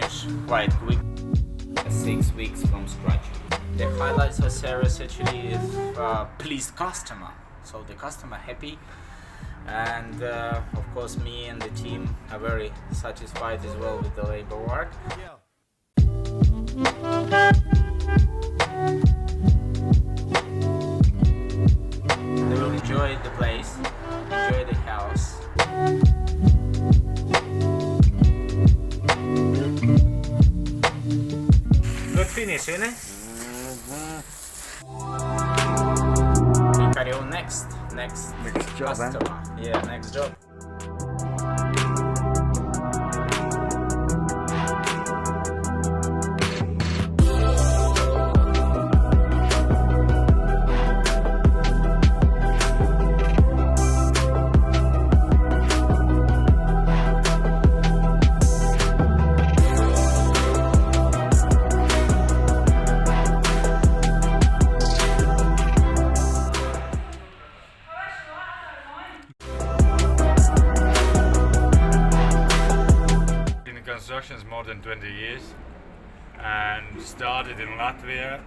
finish quite quick. 6 weeks from scratch. The highlights of service actually is pleased customer. So the customer happy, and of course me and the team are very satisfied as well with the labor work. They will enjoy the place, enjoy the house. Good finish, isn't it? Carry on next job, customer. Yeah, next job. Construction is more than 20 years and started in Latvia.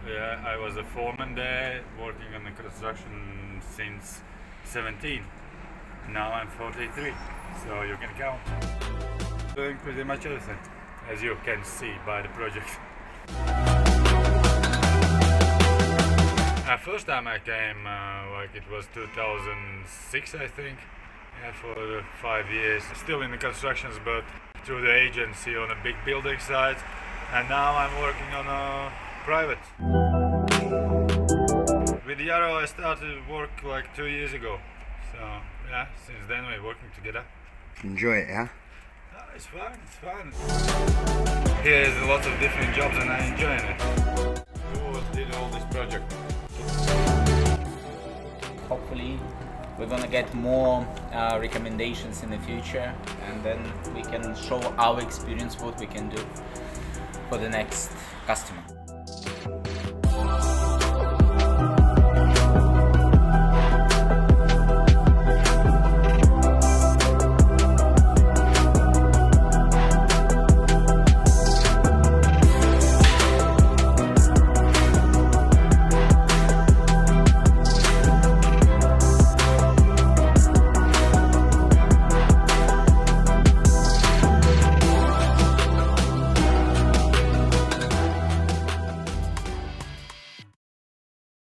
Yeah, I was a foreman there, working on the construction since 17. Now I'm 43, so you can count. Doing pretty much everything, as you can see by the project. First time I came, like it was 2006, I think. Yeah, for 5 years, still in the constructions, but through the agency on a big building site, and now I'm working on a private. With Yarrow I started work like 2 years ago, so yeah, since then we're working together. Enjoy it, yeah? It's fun. Here's lots of different jobs and I'm enjoying it. Who did all this project? Hopefully we're gonna get more recommendations in the future, and then we can show our experience what we can do for the next customer.